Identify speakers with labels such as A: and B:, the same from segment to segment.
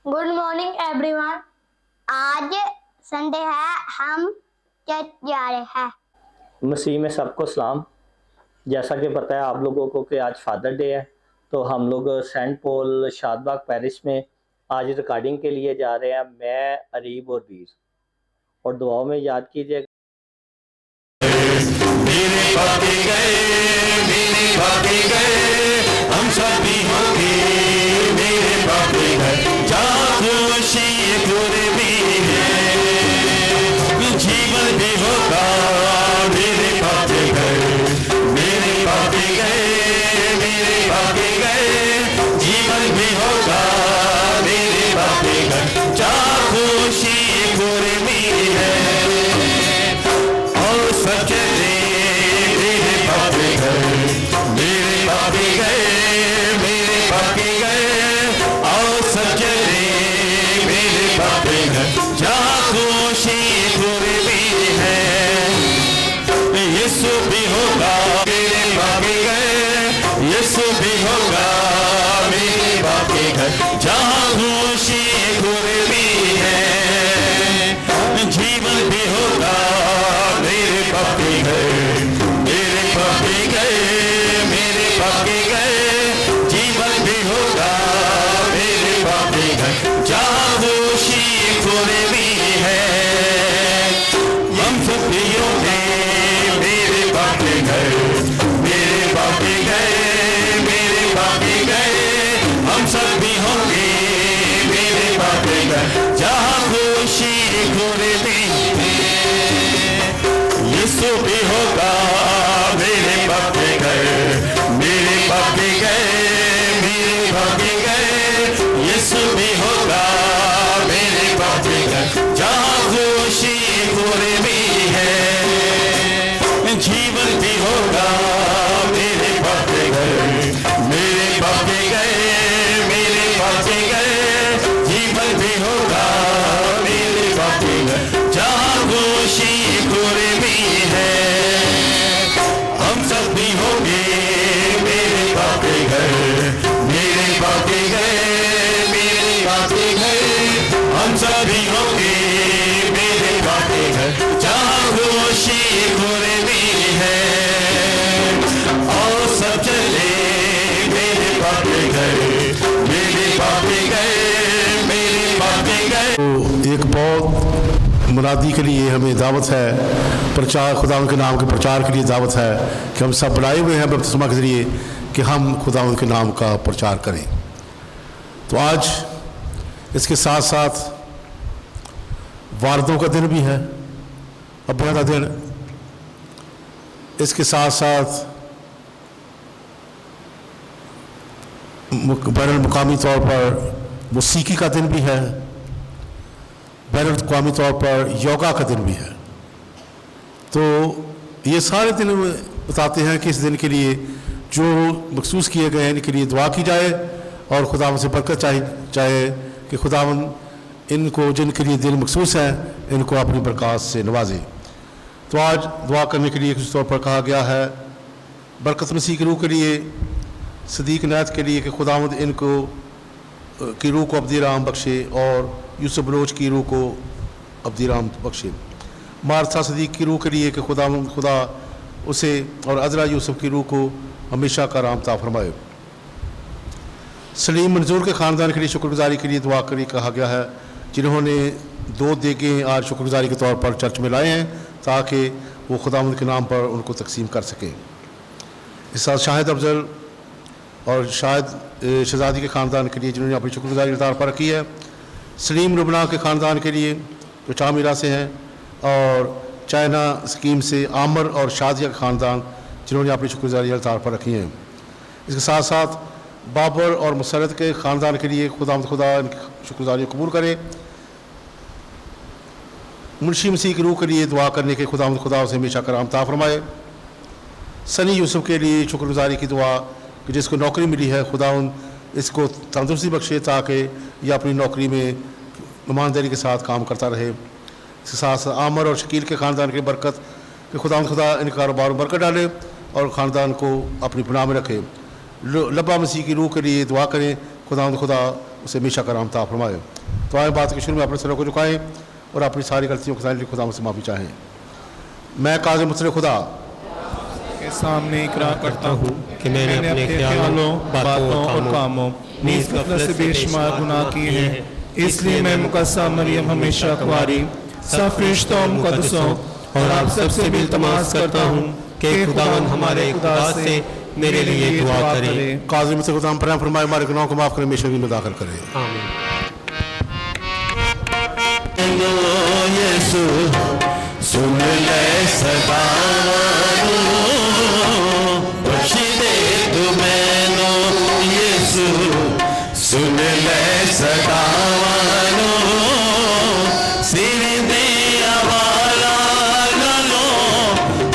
A: Good morning everyone.
B: आज Sunday है, हम चर्च जा रहे हैं।
C: मसीह में सबको सलाम। जैसा कि पता है आप लोगों को कि आज फादर डे है, तो हम लोग सेंट पॉल शादबाग पेरिश में आज रिकॉर्डिंग के लिए जा रहे हैं। मैं, अरीब और वीर, और दुआओं में याद कीजिए।
D: हम सब भी होंगे मेरे बाप के घर, खुशी पूरे भी है, जीवन भी होगा मेरे बाप के घर, मेरे बाप के घर, मेरे बाप के घर, जीवन भी होगा मेरे बाप के घर, खुशी पूरे भी है, और सच मेरे बाप के घर, मेरे बाप के घर, मेरे बाप के घर, और सच्चे मेरे बाप के घर, जहाँ खुशी पूरी भी है, यीशु भी होगा मेरे बाप के घर, यीशु भी होगा मेरे बाप के घर, जहाँ खुशी पूरी भी है, जीवन भी होगा मेरे बाप के घर, मेरे बाप के घर, मेरे बाप के घर, जीवन भी होगा मेरे बाप के घर, जहाँ खुशी पूरी भी है, हम सब भी होंगे मेरे बाप के घर, मेरे बाप के घर, मेरे बाप के घर, हम सब भी होंगे मेरे बाप के घर, जहाँ खुशी पूरी भी है, यीशु भी होगा मेरे बाप के घर, मेरे बाप के घर, मेरे बाप के घर, यीशु भी होगा मेरे बाप के घर, जहाँ खुशी पूरी भी है, जीवन भी होगा मेरे बाप के घर, मेरे बाप के घर, मेरे बाप के घर, जीवन भी होगा मेरे बाप के घर, जहाँ खुशी पूरी भी है, हम सब भी होंगे मेरे बाप के घर, मेरे बाप के घर, मेरे बाप के घर, हम सब भी होंगे मेरे बाप के घर, जहाँ खुशी पूरी भी है, और सब चले मेरे बाप के घर, मेरे बाप के घर, मेरे बाप के घर।
E: तो एक बहुत मुनादी के लिए हमें दावत है, प्रचार खुदा के नाम के प्रचार के लिए दावत है कि हम सब बुलाए हुए हैं बपतिस्मा के ज़रिए कि हम खुदा के नाम का प्रचार करें। तो आज इसके साथ साथ वारदों का दिन भी है, अब्बा का दिन, इसके साथ साथ बैनुल मुकामी तौर पर मौसीकी का दिन भी है, बैनुल अक़वामी तौर पर योगा का दिन भी है। तो ये सारे दिन बताते हैं कि इस दिन के लिए जो मखसूस किए गए हैं इनके लिए दुआ की जाए और खुदावन से बरकत चाहे कि खुदावन इनको जिनके लिए दिन मखसूस है इनको अपनी बरकत से नवाजे। तो आज दुआ करने के लिए कुछ तौर पर कहा गया है बरकत मसीह की रूह के लिए, सदीक नायत के लिए कि खुदावंद इनको की रूह को अब्दी राम बख्शे और यूसुफ बलोच की रूह को अब्दी राम बख्शे। मारथा सदीक की रूह के लिए कि खुदा उसे और अजरा यूसुफ की रूह को हमेशा का राम ता फरमाए। सलीम मंजूर के ख़ानदान के लिए शुक्रगुजारी के लिए दुआ करी कहा गया है, जिन्होंने 2 देगें आज शुक्रगुजारी के तौर पर चर्च में लाए हैं ताकि वो खुदावंद के नाम पर उनको तकसीम कर सकें। इस साथ शाहिद अफजल और शाहिद शहजादी के ख़ानदान के लिए जिन्होंने अपनी शुक्रगुजारी के तौर पर रखी है, सलीम रुबना के ख़ानदान के लिए जो चामीरा से हैं, और चाइना स्कीम से आमर और शादिया का ख़ानदान जिन्होंने अपनी शुक्रगुजारी के तौर पर रखी हैं। इसके साथ साथ बाबर और मुसरत के ख़ानदान के लिए खुदा इनकी शुक्रगुजारी कबूल करे। मुंशी मसीह की रूह के लिए दुआ करने के खुदा उसे हमेशा कराम ता फरमाए। सनी यूसुफ के लिए शुक्रगुजारी की दुआ कि जिसको नौकरी मिली है खुदा इसको तंदुरुस्ती बख्शे ताकि यह अपनी नौकरी में ईमानदारी के साथ काम करता रहे। इसके साथ साथ आमर और शकील के ख़ानदान की बरकत कि खुदा इन कारोबार में बरकत डाले और ख़ानदान को अपनी पनाह में रखे। लब्बा मसीह की रूह के लिए दुआ करें खुदा उसे हमेशा का राम ता फरमाए। तो आए बात के शुरू में अपने सरों को झुकाएं और अपनी सारी गलतियों के साथ खुदा से माफ़ी चाहें। मैं काज़ मुतले खुदा
A: के सामने इकरार करता हूँ कि मैंने अपने ख्यालों, बातों और कामों नीज़ गफलत से बेशुमार गुनाह किए हैं। इसलिए मैं मुकद्दसा मरियम हमेशा कुंवारी सब फरिश्तों, मुकद्दसों और आप सबसे भी इल्तिमास करता हूँ कि खुदावंद हमारे खुदा से मेरे लिए दुआ करे।
E: काज़ मुतले खुदा हम पर फरमाए, हमारे गुनाहों को माफ़ करें, हमेशा भी में दाखिल करे।
D: आमीन। यीशु सुन ले सदा बख्शी दे तू मैनू, यीशु सुन ले सदा सिर दे अवाला न लो,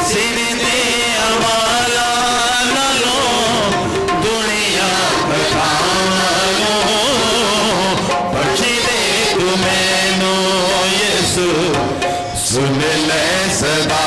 D: सिर दे अवाला न लो, दुनिया बताओ बख्शी दे तू मैनू, यीशु सुन ले सदा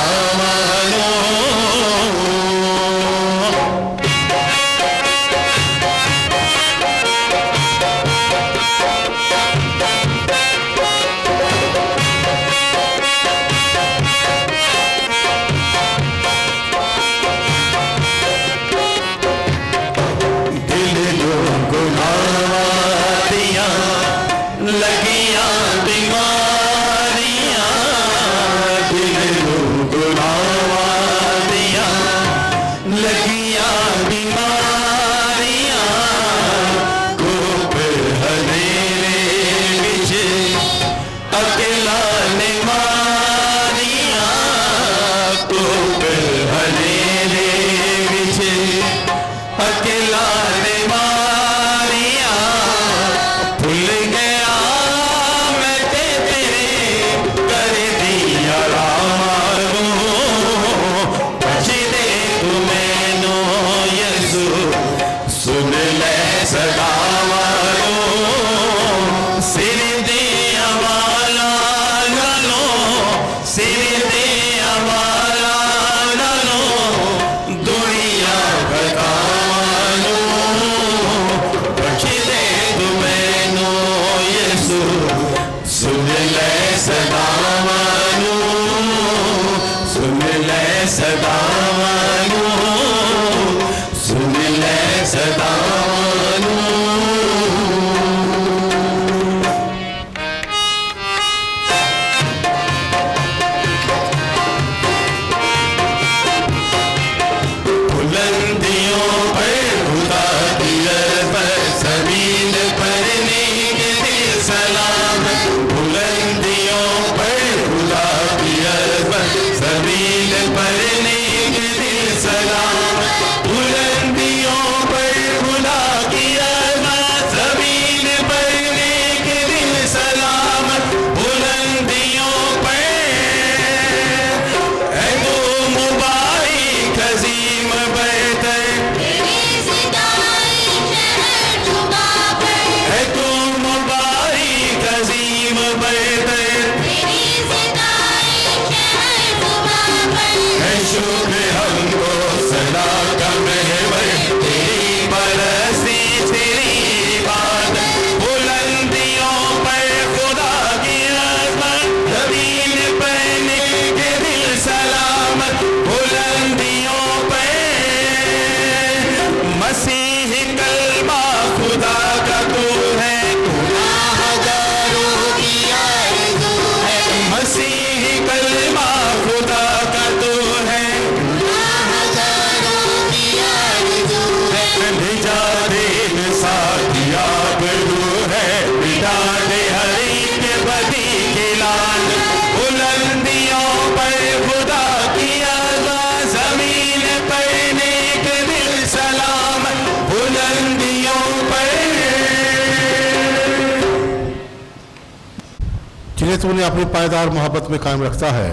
E: जिन्हें तूने अपनी पायदार मोहब्बत में कायम रखता है,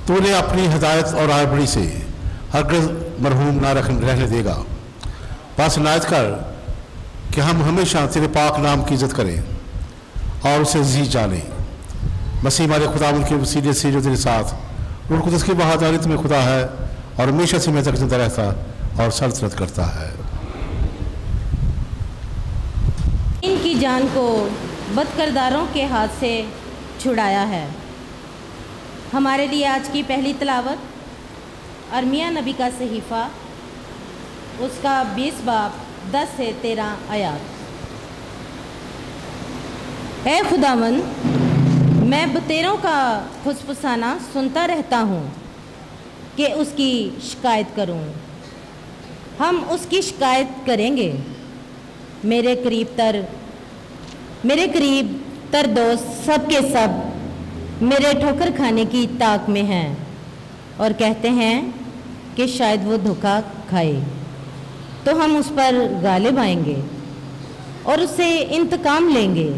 E: तूने अपनी हिदायत और राहबरी से हरगिज़ मरहूम ना रहने देगा। बस इनायत कर कि हम हमेशा तेरे पाक नाम की इज़्ज़त करें और उसे जी जाने। मसीह हमारे खुदा उनके वसीले से जो तेरे साथ और कुदस की बहादुरी में खुदा है और हमेशा से मैं तक जिंदा रहता और सल्तनत करता है।
F: जान को बदकिरदारों के हाथ से छुड़ाया है। हमारे लिए आज की पहली तिलावत अरमिया नबी का सहीफ़ा, उसका 20 बाब 10 से 13 आयात। ऐ खुदावन, मैं बतेरों का फुसफुसाना सुनता रहता हूँ कि उसकी शिकायत करूँ। हम उसकी शिकायत करेंगे। मेरे करीब तर दोस्त सब के सब मेरे ठोकर खाने की ताक में हैं और कहते हैं कि शायद वो धोखा खाए तो हम उस पर गालिब आएंगे और उससे इंतकाम लेंगे।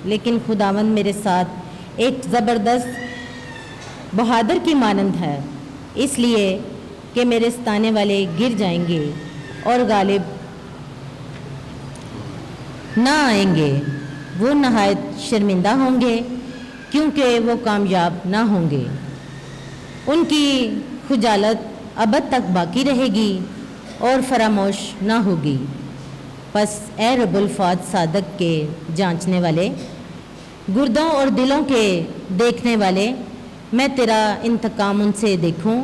F: लेकिन खुदावंद मेरे साथ एक ज़बरदस्त बहादुर की मानंद है, इसलिए कि मेरे सताने वाले गिर जाएंगे और गालिब ना आएंगे। वो नहायत शर्मिंदा होंगे क्योंकि वो कामयाब ना होंगे। उनकी खुजालत अबद तक बाकी रहेगी और फरामोश ना होगी। बस ए रब्बुल फ़ाद सादक के जांचने वाले, गुर्दों और दिलों के देखने वाले, मैं तेरा इंतकाम उनसे देखूं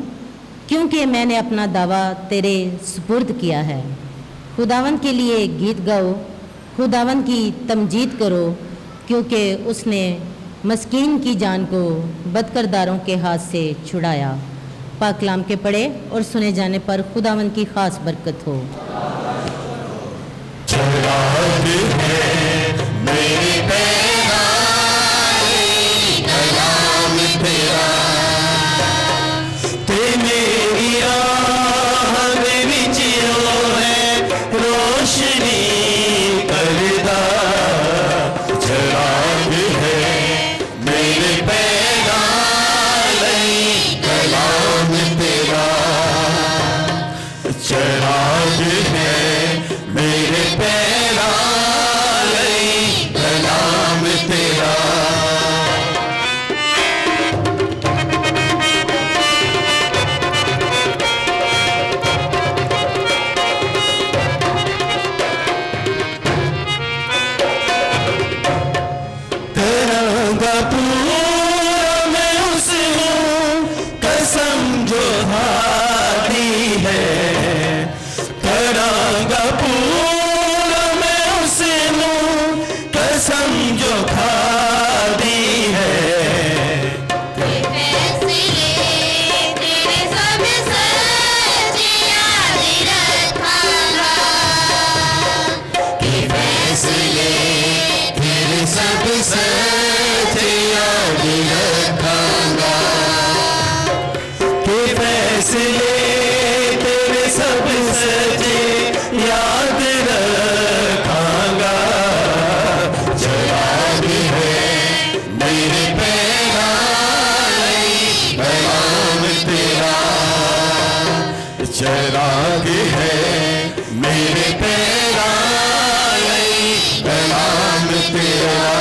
F: क्योंकि मैंने अपना दावा तेरे सुपुर्द किया है। खुदावन के लिए गीत गाओ, खुदावन की तमजीद करो क्योंकि उसने मस्कीन की जान को बदकिरदारों के हाथ से छुड़ाया। पाक कलाम के पढ़े और सुने जाने पर खुदावन की खास बरकत हो।
D: चिराग है मेरे पैगाम कलाम तेरा, ते मेरी आह में विचियो है रोशनी करदा। चिराग है मेरे पैगाम कलाम तेरा, चिराग है मेरे पैरा कलाम तेरा। तेरा पूरा मैं उस हूँ कसम जो हादी है। तेरा पूरा मैं उस हूँ कसम जो खादी है। सब सच याद रखांगा, के फैसले तेरे सब सच याद रखांगा। चिराग है मेरे पैगाम कलाम तेरा, चिराग है मेरे पैगाम कलाम तेरा।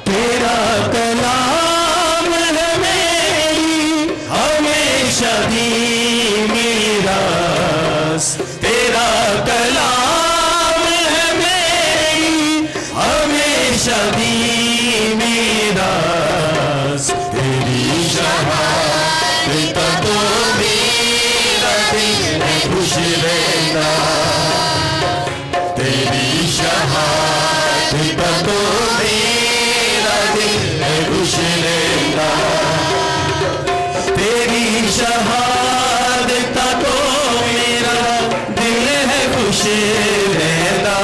D: तेरा कलाम है मेरी हमेशा दी मीरास। तेरा कलाम है मेरी हमेशा दी मीरास। तेरी शहादत तो मेरा दिल है खुश रहना। तेरी शहादत तो मेरा दिल है खुश रहना। तेरी शहादत तो मेरा दिल है खुश रहना।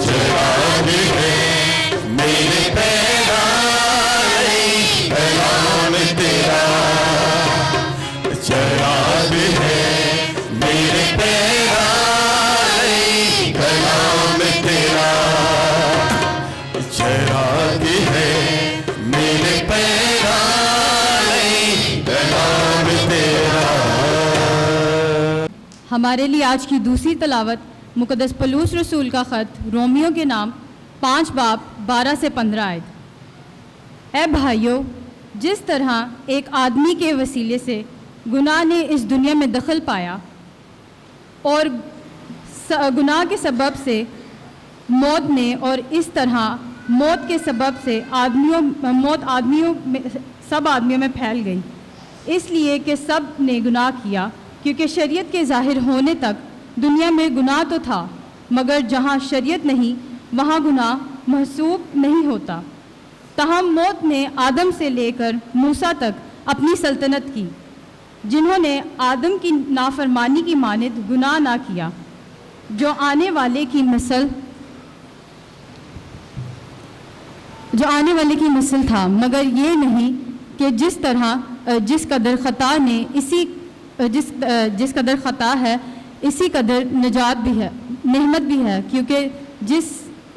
D: चिराग है मेरे पैगाम कलाम तेरा, चिराग है मेरे पैगाम कलाम तेरा, चिराग है मेरे पैगाम कलाम तेरा।
G: हमारे लिए आज की दूसरी तलावत मुक़द्दस पौलुस रसूल का ख़त रोमियो के नाम 5 बाब 12 से 15 आयत। ऐ भाइयों, जिस तरह एक आदमी के वसीले से गुनाह ने इस दुनिया में दखल पाया और गुनाह के सबब से मौत ने, और इस तरह मौत के सबब से सब आदमियों में फैल गई, इसलिए कि सब ने गुनाह किया, क्योंकि शरीयत के ज़ाहिर होने तक दुनिया में गुनाह तो था, मगर जहाँ शरीयत नहीं वहाँ गुनाह महसूब नहीं होता। तहम मौत ने आदम से लेकर मूसा तक अपनी सल्तनत की, जिन्होंने आदम की नाफरमानी की मानिद गुनाह ना किया, जो आने वाले की नस्ल था, मगर ये नहीं कि जिस कदर ख़ता है इसी कदर निजात भी है, नेमत भी है, क्योंकि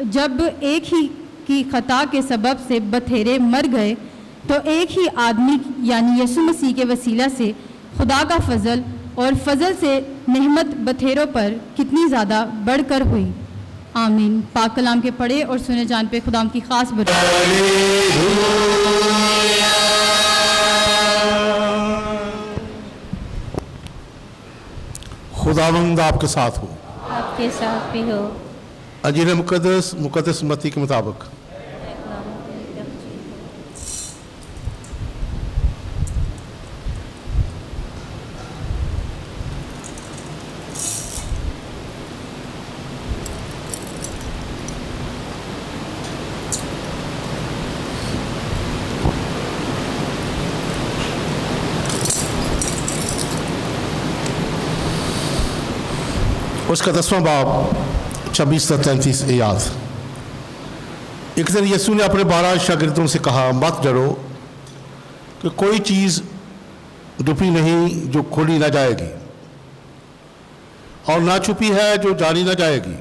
G: जब एक ही की ख़ता के सबब से बथेरे मर गए, तो एक ही आदमी यानी यसु मसीह के वसीला से खुदा का फ़ज़ल और फ़ज़ल से नेमत बथेरों पर कितनी ज़्यादा बढ़कर हुई। आमीन। पाक कलाम के पढ़े और सुने जान पे खुदा की ख़ास बरकत।
E: खुदावंद आपके साथ हो,
F: आपके साथ भी हो।
E: अंजील मुक़द्दस मत्ती के मुताबिक। उसका 10वां बाब 26 से 33 आयत। एक दिन यीशु ने अपने 12 शागिर्दों से कहा, मत डरो कि कोई चीज़ छुपी नहीं जो खोली ना जाएगी, और ना छुपी है जो जानी ना जाएगी।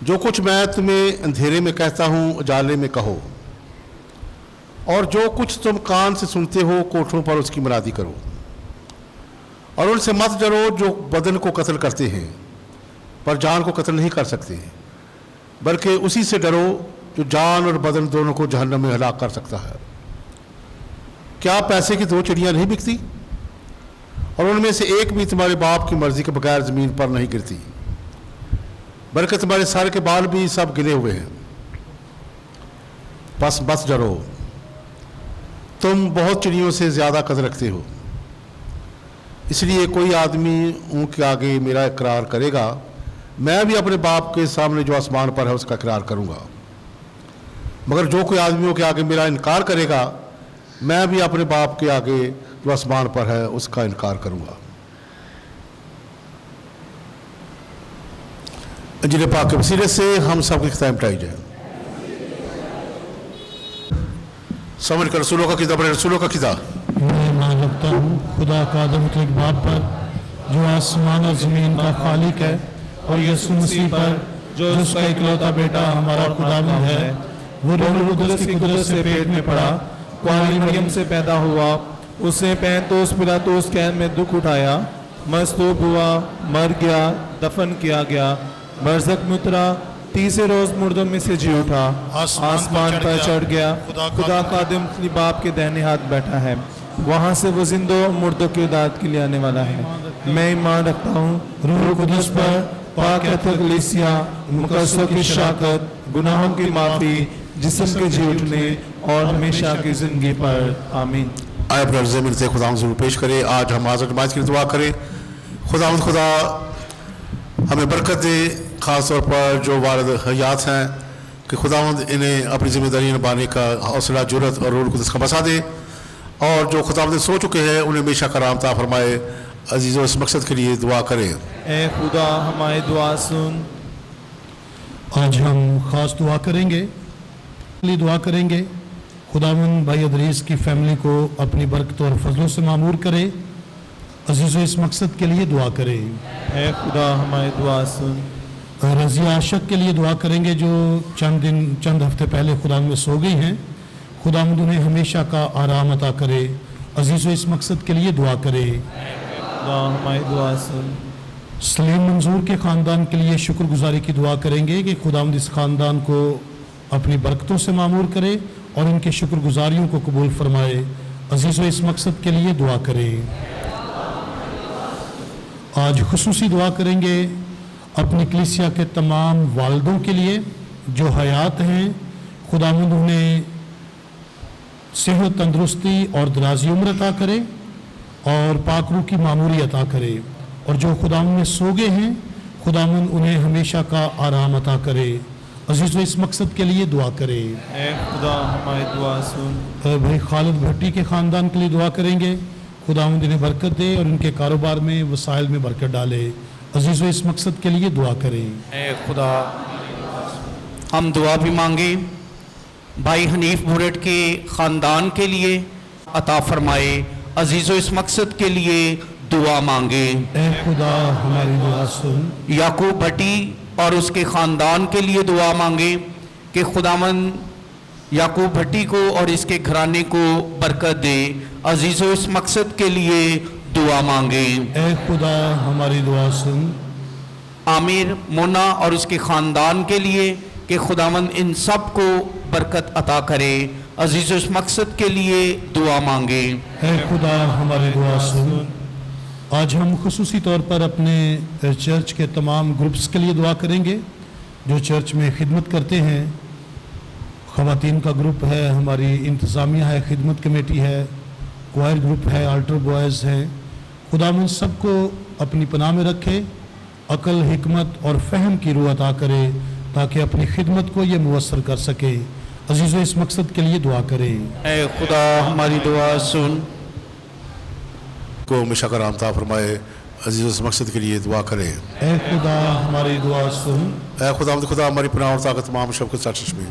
E: जो कुछ मैं तुम्हें अंधेरे में कहता हूँ उजाले में कहो, और जो कुछ तुम कान से सुनते हो कोठों पर उसकी मुनादी करो। और उनसे मत डरो जो बदन को कत्ल करते हैं पर जान को कत्ल नहीं कर सकते, बल्कि उसी से डरो जो जान और बदन दोनों को जहन्नम में हलाक कर सकता है। क्या पैसे की 2 चिड़ियाँ नहीं बिकती, और उनमें से एक भी तुम्हारे बाप की मर्जी के बगैर ज़मीन पर नहीं गिरती, बल्कि तुम्हारे सर के बाल भी सब गिले हुए हैं। बस बस डरो, तुम बहुत चिड़ियों से ज़्यादा कदर रखते हो। इसलिए कोई आदमी उनके आगे मेरा इकरार करेगा, मैं भी अपने बाप के सामने जो आसमान पर है उसका इकरार करूँगा। मगर जो कोई आदमियों के आगे मेरा इनकार करेगा, मैं भी अपने बाप के आगे जो आसमान पर है उसका इनकार करूँगा। अंजील पाक के वसीले से हम सब की खिताब मिटाई जाए। समझ कर रसूलों का किताब, रसूलों का किताब।
H: मैं मान रखता हूँ खुदा का आदम के एक बाप पर जो आसमान और ज़मीन का खालिक है, और यीशु मसीह पर जो उसका इकलौता बेटा हमारा खुदावंद है, वो रूह कुदस की कुदरत से पेट में पड़ा, कुआरी मरियम से पैदा हुआ,
A: उसने पैंतोस पिलातोस कैद में दुख उठाया, मस्तूब हुआ, मर गया, दफन किया गया, बरज़ख में उतरा, तीसरे रोज मुर्दों में से जी उठा, आसमान पर चढ़ गया, खुदा कादिम अपने बाप के दाहिने हाथ बैठा है, वहाँ से वो जिंदों मुर्दों की इदात के लिए आने वाला है। मैं ईमान रखता हूँ रूह कुदस पर, पाक कलीसिया, मुकद्दसों की शराकत, गुनाहों की माफ़ी, जिस्म के जी उठने और हमेशा की ज़िंदगी पर। आमीन।
E: आए अपने अर्ज़े मिलते खुदा ज़रूर पेश करें। आज हम हाज़िर नमाज के लिए दुआ करें। खुदा हमें बरकत दे, ख़ास तौर पर जो वालिद हयात हैं, कि खुदावंद इन्हें अपनी ज़िम्मेदारी निभाने का हौसला, जुर्रत और रूह कुदस का बसा दे, और जो खुदावंद सो चुके हैं उन्हें हमेशा कराम ता फरमाए। अजीज़ों, इस मकसद के लिए दुआ करें।
A: ए खुदा हमारी दुआ सुन।
H: आज हम ख़ास दुआ करेंगे, दुआ करेंगे खुदावंद भाई अदरीस की फैमिली को अपनी बरकत और फजलों से मामूर करे। अजीज़ों, इस मकसद के लिए दुआ करें।
A: ए खुदा हमारी दुआ सुन।
H: रज़िया आशक के लिए दुआ करेंगे जो चंद हफ्ते पहले खुदा में सो गई हैं। खुदावंद उन्हें हमेशा का आराम अता करे। अजीज़ों, इस मकसद के लिए दुआ करें।
A: खुदा हमारी दुआ सुन।
H: सलीम मंजूर के ख़ानदान के लिए शुक्रगुजारी की दुआ करेंगे कि खुदावंद इस ख़ानदान को अपनी बरकतों से मामूर करे और इनके शुक्रगुजारियों को कबूल फरमाए। अजीज़ व इस मकसद के लिए दुआ करें। आज खुसूसी दुआ करेंगे अपनी कलीसिया के तमाम वालिदों के लिए जो हयात हैं। खुदावंद उन्हें सेहत, तंदुरुस्ती और दराजी उम्र अता करे और पाकरू की मामूरी अता करे। और जो खुदावंद में सो गए हैं, खुदावंद उन्हें हमेशा का आराम अता करे। अजीज़ व इस मकसद के लिए दुआ करें।
A: ऐ खुदा हमारी दुआ सुन।
H: भाई खालिद भट्टी के ख़ानदान के लिए दुआ करेंगे। खुदावंद इन्हें बरकत दे और इनके कारोबार में, वसाइल में बरकत डाले। अजीज़ व इस मकसद के लिए दुआ करें।
I: ऐ खुदा हम दुआ भी मांगे भाई हनीफ बुरेट के ख़ानदान के लिए अता फरमाए। अजीज़ व इस मकसद के लिए दुआ मांगे।
H: ऐ खुदा हमारी दुआ सुन।
I: याकूब भट्टी और उसके ख़ानदान के लिए दुआ मांगे कि खुदावंद याकूब भट्टी को और इसके घराने को बरकत दे। अजीज़ व इस मकसद के लिए दुआ मांगे।
H: ऐ खुदा हमारी दुआ सुन।
I: आमिर मोना और उसके ख़ानदान के लिए कि खुदावंद इन सब को बरकत अता करे। अजीज़ व इस मकसद के लिए दुआ मांगे।
H: ऐ खुदा हमारी दुआ सुन। आज हम खुसूसी तौर पर अपने चर्च के तमाम ग्रुप्स के लिए दुआ करेंगे जो चर्च में खिदमत करते हैं। ख़वातीन का ग्रुप है, हमारी इंतज़ामिया है, खिदमत कमेटी है, क्वायर ग्रुप है, अल्टर बॉयज़ हैं। खुदावंद सबको अपनी पनाह में रखे, अकल, हिकमत और फ़हम की रूह अता करे ताकि अपनी खिदमत को ये मुयस्सर कर सके। अजीज़ व इस मकसद के लिए दुआ करें।
I: ऐ खुदा हमारी दुआ सुन।
E: को हमेशा का रामता फरमाए। अजीज़ व इस मकसद के लिए दुआ करें।
H: ऐ खुदा हमारी दुआ सुन।
E: ऐ खुदा हमारी पनाह और ताकत तमाम शफ़क़त साजिश में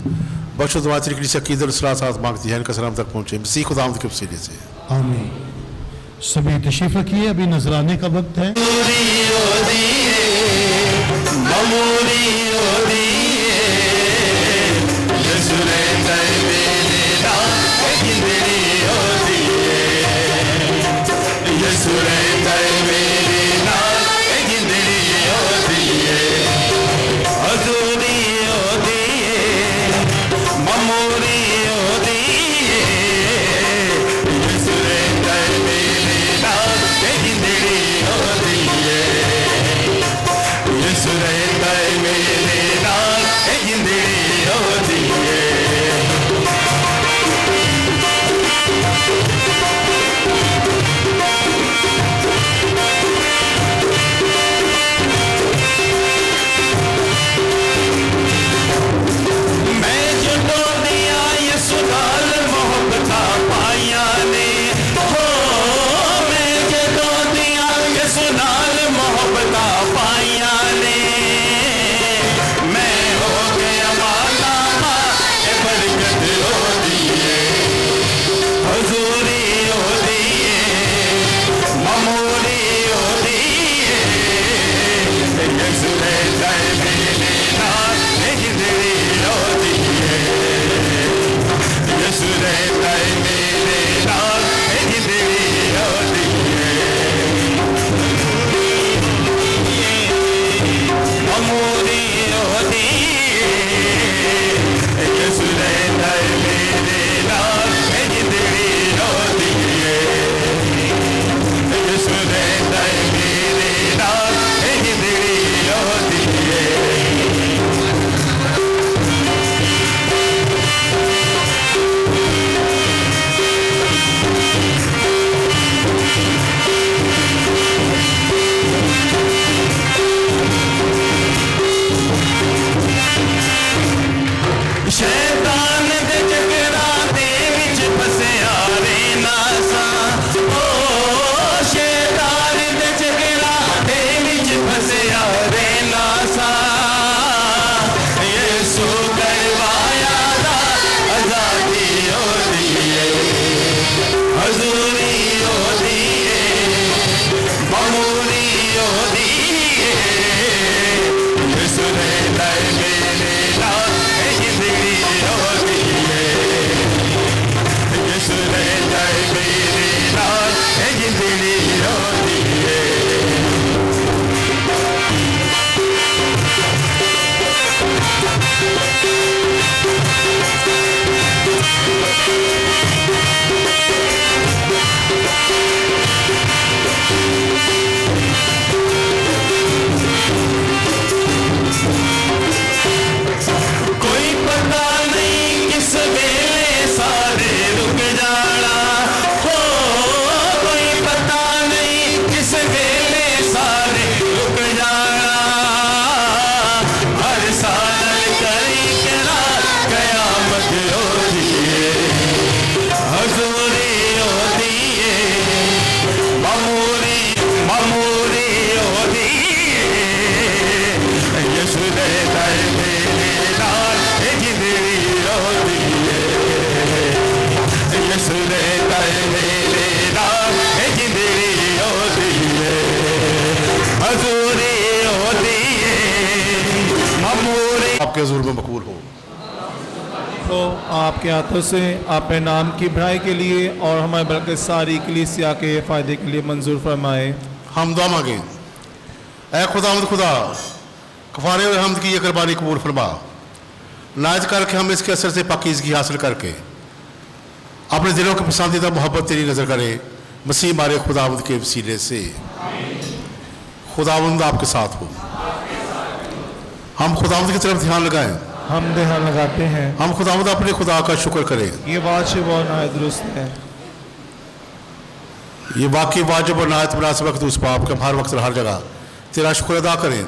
E: बख्शो दुआ तेरी कलीसिया की दर सलात मांगती है, इनका सलाम तक पहुँचे मसीह खुदावंद के वसीले से
H: आमीन। सभी तशरीफ़ रखिए, अभी नजराने का वक्त है।
E: में मकबूल हो।
A: तो आपके हाथों से अपने नाम की बढ़ाई के लिए और हमारे बल्कि सारी कलीसिया के फ़ायदे के लिए मंजूर फरमाए।
E: हम दुआ मांगें। ऐ खुदावंद खुदा, कफ़ारे और हमद की ये कुर्बानी कबूल फरमा, नायत करके हम इसके असर से पाकीज़गी हासिल करके अपने दिलों की पसंदीदा मोहब्बत तेरी नज़र करें, मसीह मारे खुदावंद के वसीले से। खुदावंद आपके साथ हो। हम खुदावंद की तरफ ध्यान लगाएं।
A: हम ध्यान लगाते हैं।
E: हम खुदावंद अपने खुदा का शुक्र करें।
A: ये वाजिब और नायत दुरुस्त है।
E: ये वाकई वाजिब और नायत मुनासिब वक्त उस पाप के हम हर वक्त और हर जगह तेरा शुक्र अदा करें।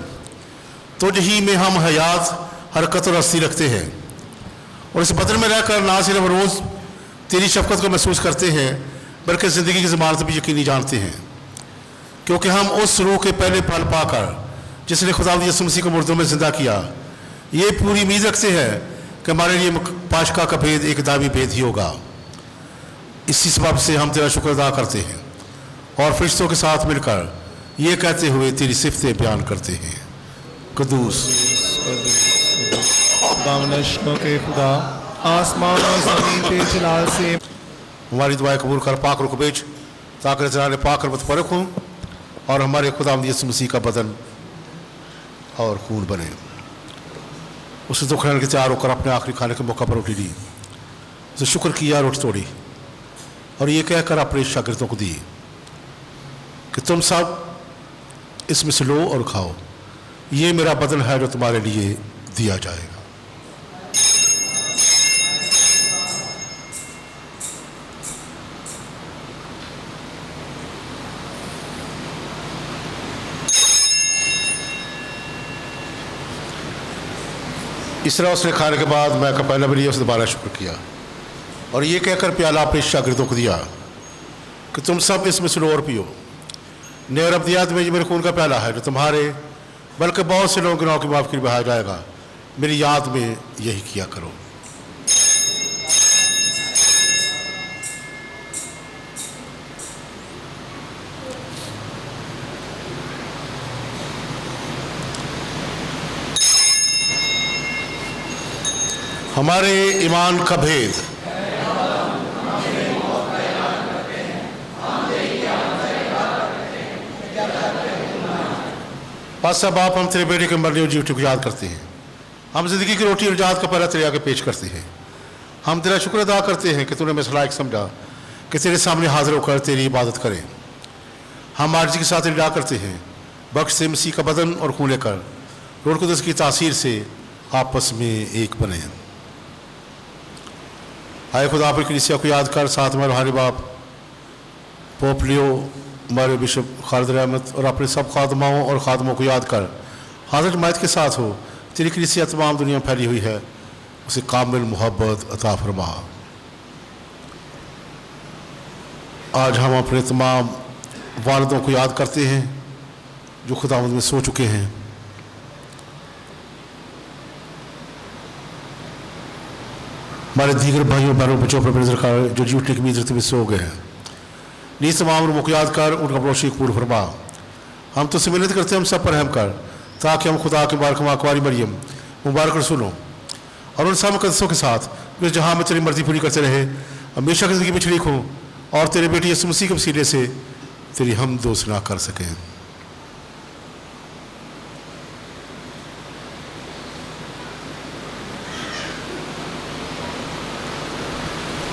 E: तुझ ही में हम हयात, हरकत और हस्ती रखते हैं और इस बदन में रहकर ना सिर्फ रोज़ तेरी शफकत को महसूस करते हैं बल्कि ज़िंदगी की ज़मानत भी यकीनी जानते हैं, क्योंकि हम उस रूह के पहले फल पाकर जिसने खुदावंद यीशु मसीह को मुर्दों में ज़िंदा किया, ये पूरी उम्मीद रखते हैं कि हमारे लिए पाशका का भेद एक दावी भेद ही होगा। इसी सबब से हम तेरा शुक्र अदा करते हैं और फरिश्तों के साथ मिलकर ये कहते हुए तेरी सिफतें बयान करते हैं। कदूस
A: के खुदा, आसमान और ज़मीन के जलाल से
E: हमारी दुआएं कबूल कर, पाक रुख बेच, ताकि जलाल पाक और मुतफरक हों और हमारे खुदावंद यीशु मसीह का बदन और खून बने। उसे तो खाने के तैयार होकर अपने आखिरी खाने के मौका पर रोटी ली, उसे शुक्र किया, रोटी तोड़ी और ये कहकर अपने शागिर्दों को दी कि तुम सब इसमें से लो और खाओ, ये मेरा बदन है जो तुम्हारे लिए दिया जाएगा। इस तरह उसने खाने के बाद मैं का पहला भी लिया, उसने दोबारा शुक्र किया और ये कहकर प्याला अपने शागिर्दों को दिया कि तुम सब इसमें से लो और पियो, नए और अब्दियात में ये मेरे खून का प्याला है जो तुम्हारे बल्कि बहुत से लोगों के गुनाहों की माफ़ के लिए बहाया जाएगा। मेरी याद में यही किया करो। हमारे ईमान का भेद। बस अब आप हम तेरे बेटे के मरने और जीवने को याद करते हैं। हम जिंदगी की रोटी और जात का पहला तेरे आगे पेश करते हैं। हम तेरा शुक्र अदा करते हैं कि तूने हमें लायक समझा कि तेरे सामने हाजिर होकर तेरी इबादत करें। हम आर्जी के साथ निदा करते हैं, बख्श से मसीह का बदन और खून लेकर रूह कुदस की तासीर से आपस में एक बने। आए खुदा अपनी कलीसिया को याद कर, साथ में रूहानी बाप पोप लियो, हमारे बिशप खालिद रहमत और अपने सब खादमाओं और खादमों को याद कर हाज़िर जमात के साथ हो। तेरी कलीसिया तमाम दुनिया में फैली हुई है, उसे कामिल मोहब्बत अता फरमा। आज हम अपने तमाम वालिदों को याद करते हैं जो खुदावंद में सो चुके हैं। हमारे दीगर भाइयों बहनों बच्चों पर नजर कर जो जीवने की उम्मीद रखते हुए सो गए हैं, नीज तमाम रूमों को याद कर उनका रोशी पूर्ण फरमा। हम तुझसे मिन्नत करते हैं, हम सब पर रहम कर, ताकि हम खुदा के मुबारक माँ कुंवारी मरियम मुबारक रसूलों और उन सब मुकद्दसों के साथ वे जहाँ में तेरी मर्जी पूरी करते रहे, हमेशा की ज़िंदगी में शरीक हों और तेरे बेटे यीशु मसीह के वसीले से तेरी हम दो सुना कर सकें।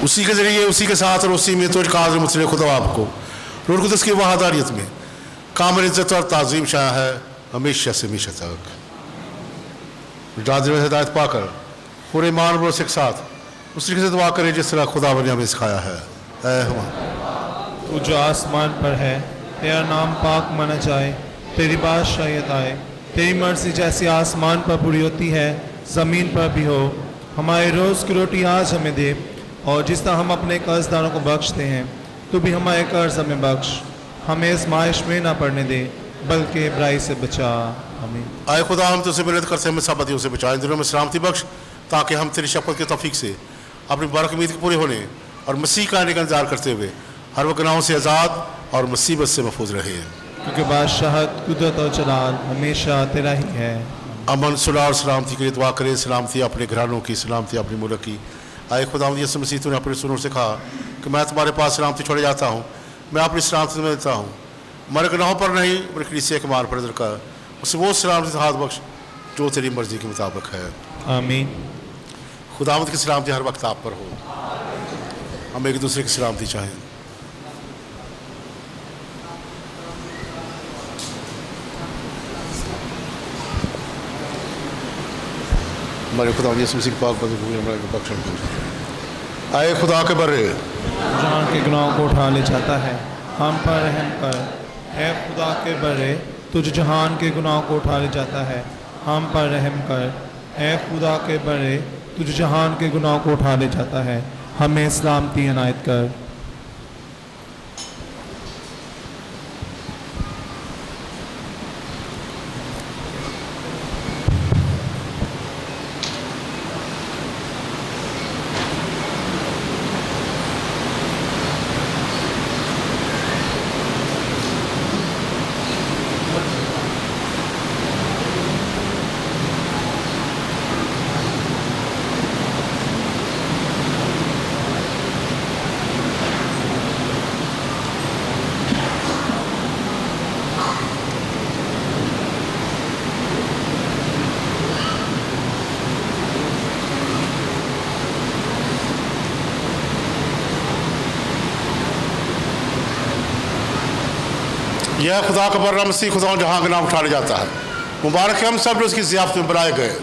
E: उसी के जरिए, उसी के साथ और उसी में तुझ काज़ मुतले खुदा आपको रूह कुदस की वहादारियत में कामिल इज़्ज़त और ताज़ीम शाया है हमेशा से हमेशा तक। जादिर में हिदायत पाकर पूरे ईमान भरोसे के साथ उस तरीके से दुआ करें जिस तरह खुदा ने हमें सिखाया है।
A: तू जो आसमान पर है, तेरा नाम पाक माना जाए, तेरी बादशाहियत आए, तेरी मर्जी जैसी आसमान पर पूरी होती है ज़मीन पर भी हो। हमारे रोज़ की रोटी आज हमें दे और जिस तरह हम अपने कर्जदारों को बख्शते हैं, तू भी हमारे कर्ज हमें बख्श, हमें आज़माइश में ना पड़ने दे बल्कि बुराई से बचा। आमीन।
E: आए खुदा हम तुझसे मिन्नत करते हैं, हमें सब बदियों से बचाएं, दिलों में सलामती बख्श, ताकि हम तेरी शपथ के तौफीक से अपनी मुबारक उम्मीद के पूरे होने और मसीह का आने का इंतजार करते हुए हर वक्त गुनाहों से आज़ाद और मुसीबत से महफूज रहे।
A: क्योंकि बादशाहत, कुदरत और जलाल हमेशा तेरा ही है।
E: अमन सुलह और सलामती के लिए दुआ करें, सलामती अपने घरानों की, सलामती अपने मुल्क की। आए खुदावंद यीशु मसीह, तूने अपने रसूलों से कहा कि मैं तुम्हारे पास सलामती छोड़े जाता हूँ, मैं अपनी सलामती में देता हूँ। हमारे गुनाहों पर नहीं बल्कि कलीसिया के माल पर नजर कर, उसे वो सलामती हाथ बख्श जो तेरी मर्जी के मुताबिक है।
A: आमीन।
E: खुदावंद की सलामती हर वक्त आप पर हो। हम एक दूसरे की सलामती चाहें। हमारे खुदा यीशु मसीह के पाक बख्शण करो। आए खुदा के बर्रे
A: जहाँ के गुनाहों को उठा ले जाता है, हम पर रहम कर। है खुदा के बर्रे, तुझ जहान के गुनाहों को उठा ले जाता है, हम पर रहम कर। है खुदा के बर्रे, तुझ जहान के गुनाहों को उठा ले जाता है, हमें सलामती इनायत कर।
E: यह खुदा का बर्रा मसीह खुदा जहाँ का नाम उठा ले जाता है। मुबारक है हम सब जो उसकी ज़ियाफ़त में बुलाए गए।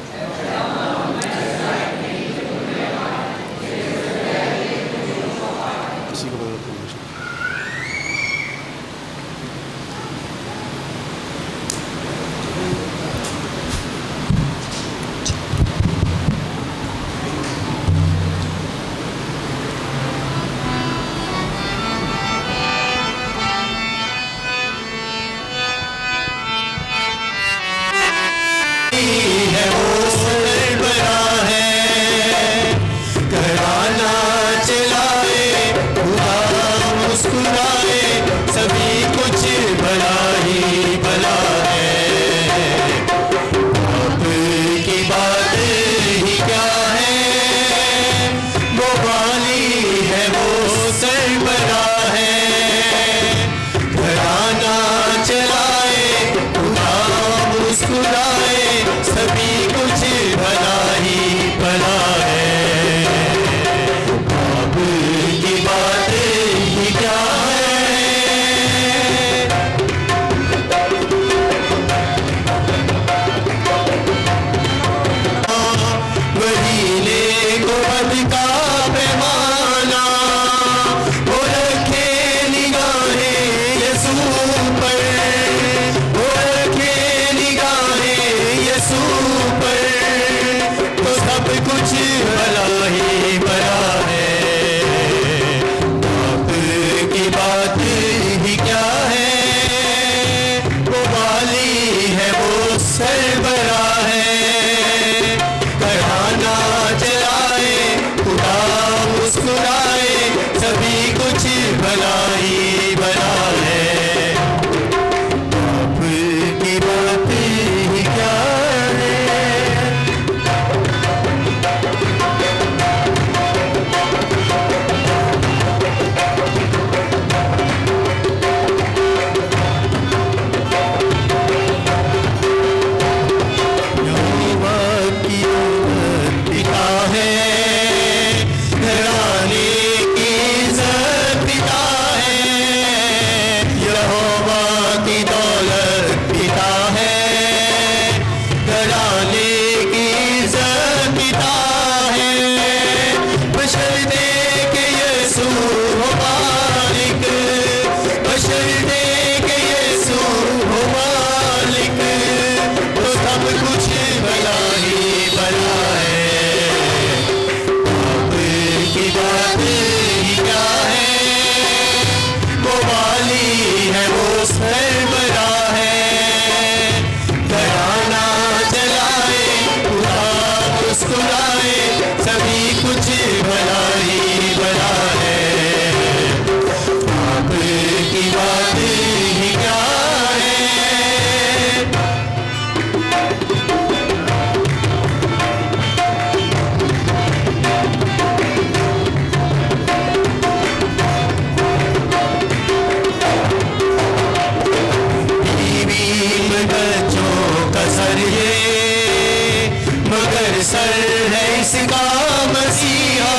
D: इसका मसीहा,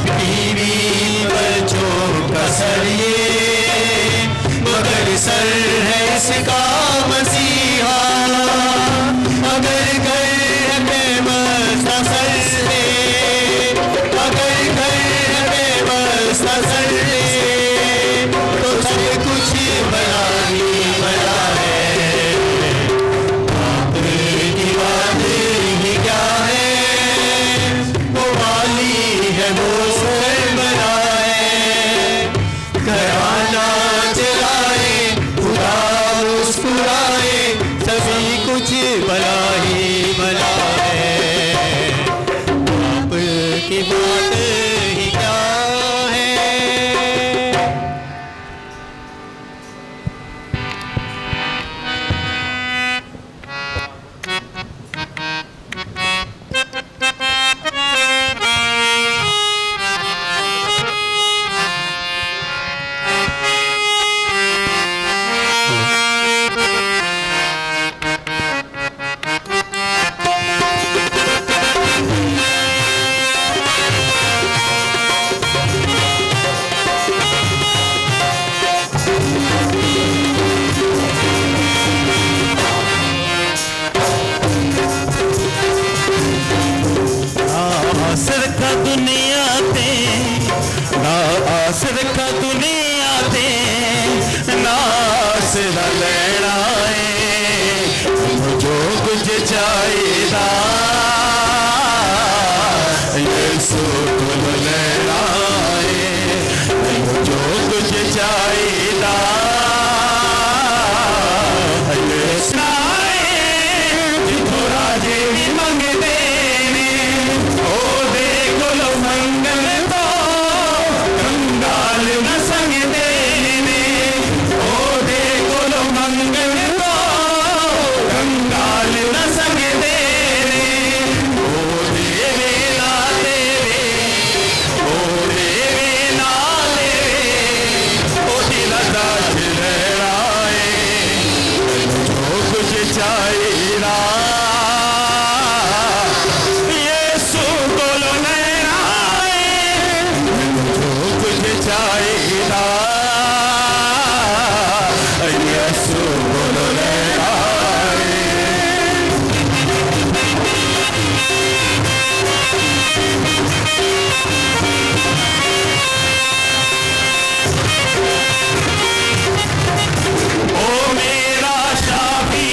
D: बीवी बच्चों का सर ये, मगर सर है इसका मसीहा। अगर घर में मस्ता सर ले, अगर घर में मस्ता सर ले, तो सब कुछ बना ही बना है। बाप की बात ही क्या है, वो वाली है वो बना है। घराना चलाए खुदा मुस्कुराए, सभी कुछ बना ही बना है। बाप की बात ही क्या है। आस रखा दुनिया ते, ना आस रखा दुनिया ते, ना आस ना लेना है। जो कुछ चाहिदा यीशु को लेना है। जो कुछ चाहिदा यीशु थोड़ा जे भी मंगदे ने, ओ देखो लो मंगल तो कंगाल न संगदे ने। ओ देखो लो मंगल तो कंगाल न संगदे ने। ओ देवे ना देवे, ओ देवे ना देवे, ओ दिल दाज लहराए। जो कुछ चाहिदा यीशु को लेना है। जो कुछ चाहिदा यीशु को लेना है। ओ मेरा शाफी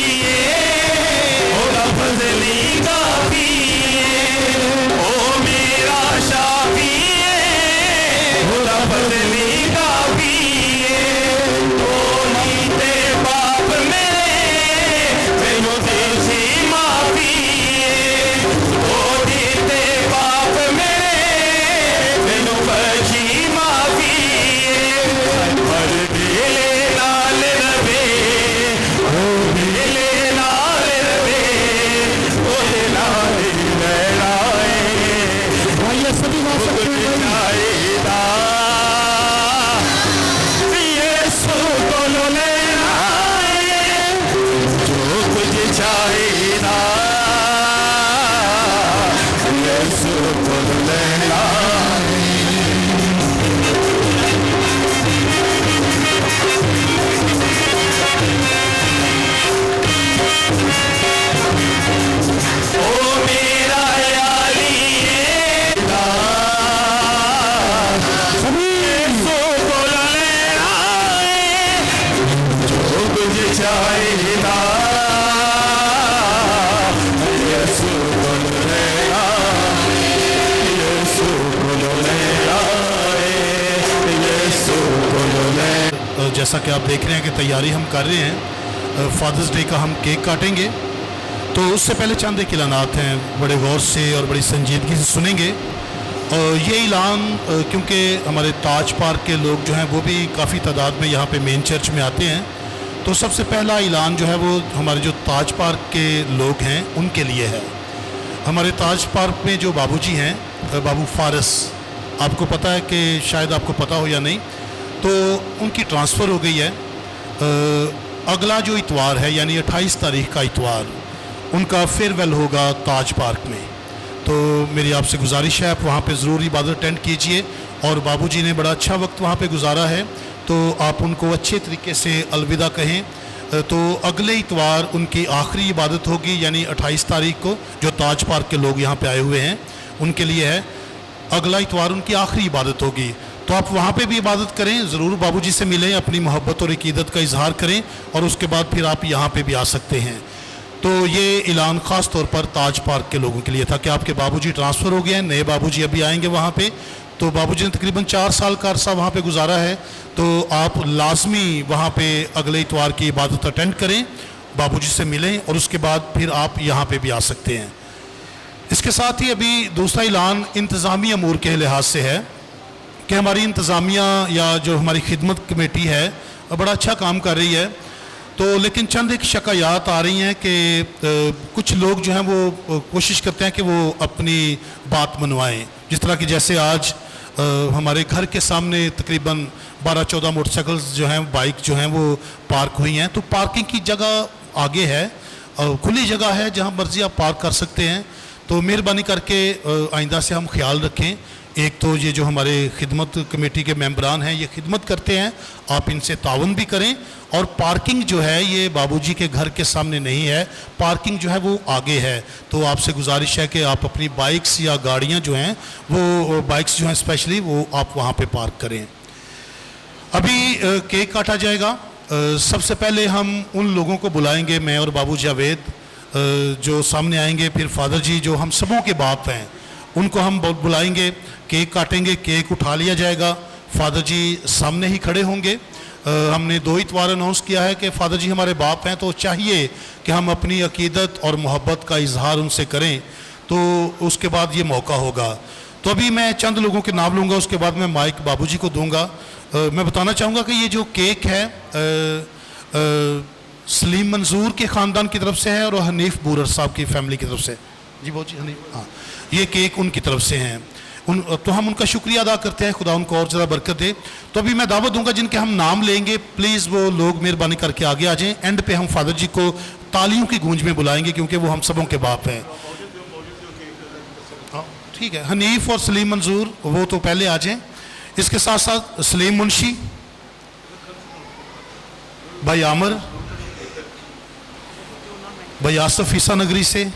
D: ओ फजली काफी, ओ मेरा शाफी ओ फजली काफी। ओ नीते बाप मेरे मैनू देसी माफी, ओ नीते बाप मेरे मैनू बची माफी। हर बेले नाल रवे, ओ बेले नाल रवे, ओदे नाल ही रहना है। भाई सभी गा सकते हैं चाहिदा यीशु को लेना है। जो कुछ चाहिदा यीशु को लेना है। ओ मेरा यारी यीशु को लेना है। जो कुछ चाहिदा यीशु को लेना है। यीशु को लेना है। यीशु को लेना।
E: जैसा कि आप देख रहे हैं कि तैयारी हम कर रहे हैं, फादर्स डे का हम केक काटेंगे। तो उससे पहले चंद एक ऐलानात हैं, बड़े गौर से और बड़ी संजीदगी से सुनेंगे। और ये ऐलान क्योंकि हमारे ताज पार्क के लोग जो हैं वो भी काफ़ी तादाद में यहाँ पे मेन चर्च में आते हैं, तो सबसे पहला ऐलान जो है वो हमारे जो ताज पार्क के लोग हैं उनके लिए है। हमारे ताज पार्क में जो बाबूजी हैं, बाबू फारस, आपको पता है कि शायद आपको पता हो या नहीं, तो उनकी ट्रांसफ़र हो गई है। अगला जो इतवार है यानी 28 तारीख का इतवार उनका फेयरवेल होगा ताज पार्क में। तो मेरी आपसे गुजारिश है आप वहाँ पे ज़रूर इबादत अटेंड कीजिए। और बाबूजी ने बड़ा अच्छा वक्त वहाँ पे गुजारा है, तो आप उनको अच्छे तरीके से अलविदा कहें। तो अगले इतवार उनकी आखिरी इबादत होगी, यानी 28 तारीख को, जो ताज पार्क के लोग यहाँ पे आए हुए हैं उनके लिए है। अगला इतवार उनकी आखिरी इबादत होगी, तो आप वहाँ पे भी इबादत करें, ज़रूर बाबूजी से मिलें, अपनी मोहब्बत और अकीदत का इजहार करें, और उसके बाद फिर आप यहाँ पे भी आ सकते हैं। तो ये ऐलान ख़ास तौर पर ताज पार्क के लोगों के लिए था कि आपके बाबूजी ट्रांसफ़र हो गए हैं, नए बाबूजी अभी आएंगे वहाँ पे। तो बाबूजी ने तकरीबन 4 साल का अरसा वहाँ पे गुजारा है, तो आप लाजमी वहाँ पे अगले इतवार की इबादत अटेंड करें, बाबूजी से मिलें, और उसके बाद फिर आप यहाँ पे भी आ सकते हैं। इसके साथ ही अभी दूसरा ऐलान इंतज़ामी अमूर के लिहाज से है कि हमारी इंतज़ामिया या जो हमारी खिदमत कमेटी है बड़ा अच्छा काम कर रही है, तो लेकिन चंद एक शिकायत आ रही हैं कि कुछ लोग जो हैं वो कोशिश करते हैं कि वो अपनी बात मनवाएं। जिस तरह की जैसे आज हमारे घर के सामने तकरीबन 12-14 मोटरसाइकिल्स जो हैं, बाइक जो हैं वो पार्क हुई हैं, तो पार्किंग की जगह आगे है, खुली जगह है, जहां मर्जी आप पार्क कर सकते हैं। तो मेहरबानी करके आइंदा से हम ख्याल रखें। एक तो ये जो हमारे खिदमत कमेटी के मेंबरान हैं ये खिदमत करते हैं, आप इनसे ताउन भी करें। और पार्किंग जो है ये बाबूजी के घर के सामने नहीं है, पार्किंग जो है वो आगे है। तो आपसे गुजारिश है कि आप अपनी बाइक्स या गाड़ियां जो हैं वो बाइक्स जो हैं स्पेशली वो आप वहाँ पे पार्क करें। अभी केक काटा जाएगा। सबसे पहले हम उन लोगों को बुलाएंगे, मैं और बाबू जावेद जो सामने आएंगे, फिर फादर जी जो हम सबों के बाप हैं उनको हम बुलाएंगे, केक काटेंगे, केक उठा लिया जाएगा, फादर जी सामने ही खड़े होंगे। हमने 2 इतवार अनाउंस किया है कि फादर जी हमारे बाप हैं, तो चाहिए कि हम अपनी अकीदत और मोहब्बत का इजहार उनसे करें, तो उसके बाद ये मौका होगा। तो अभी मैं चंद लोगों के नाम लूँगा, उसके बाद मैं माइक बाबूजी को दूंगा। मैं बताना चाहूँगा कि ये जो केक है सलीम मंजूर के ख़ानदान की तरफ से है और हनीफ बूरर साहब की फैमिली की तरफ से। जी बाबूजी, हनीफ, हाँ, ये केक उनकी तरफ से हैं। तो हम उनका शुक्रिया अदा करते हैं, खुदा उनको और ज़्यादा बरकत दे। तो अभी मैं दावत दूंगा जिनके हम नाम लेंगे, प्लीज़ वो लोग मेहरबानी करके आगे आ जाएं। एंड पे हम फादर जी को तालियों की गूंज में बुलाएंगे क्योंकि वो हम सबों के बाप हैं। ठीक है, हनीफ और सलीम मंजूर वो तो पहले आ जाएं। इसके साथ साथ सलीम मुंशी, भाई आमर, भाई आसफ ईसा नगरी से,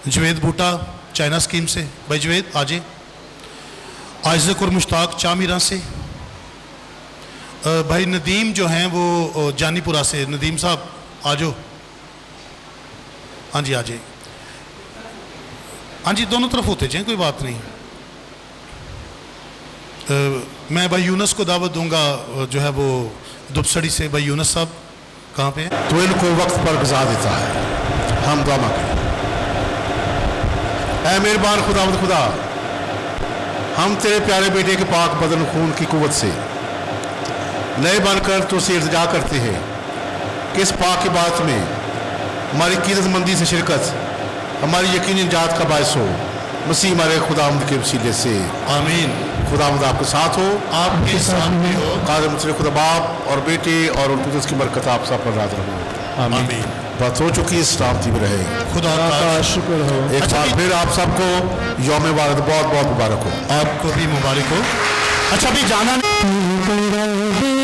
E: जवेद बूटा चाइना स्कीम से, भाई जवेद आ जाए। आइज़क और मुश्ताक चामीरा से, भाई नदीम जो हैं वो जानीपुरा से, नदीम साहब आ जाओ। हाँ जी आ जाए, हाँ जी दोनों तरफ होते जाएं, कोई बात नहीं। मैं भाई यूनस को दावत दूंगा जो है वो दुबसड़ी से। भाई यूनस साहब कहाँ पे हैं? तो इनको वक्त पर गुजार देता है। हम दुआ मांगें। ऐ मेहरबान खुदा, हम तेरे प्यारे बेटे के पाक बदन खून की कुव्वत से नए बनकर तुझसे इल्तिजा करते हैं कि इस पाक इबादत में हमारी कीमतमंदी से शिरकत हमारी यकीनी निजात का बायस हो। मसीह हमारे खुदावंद के वसीले से आमीन। खुदावंद आपके साथ हो, आपके साथ भी हो। कादम से खुदा बाप और बेटे और उनकी की बरकत आप सब पर राज रहो। आमीन। बात हो चुकी है, सलामती में रहे। खुदा का शुक्र हो। एक बार फिर आप सबको यौम वालिद बहुत बहुत मुबारक हो। आपको भी मुबारक हो। अच्छा, अभी जाना नहीं।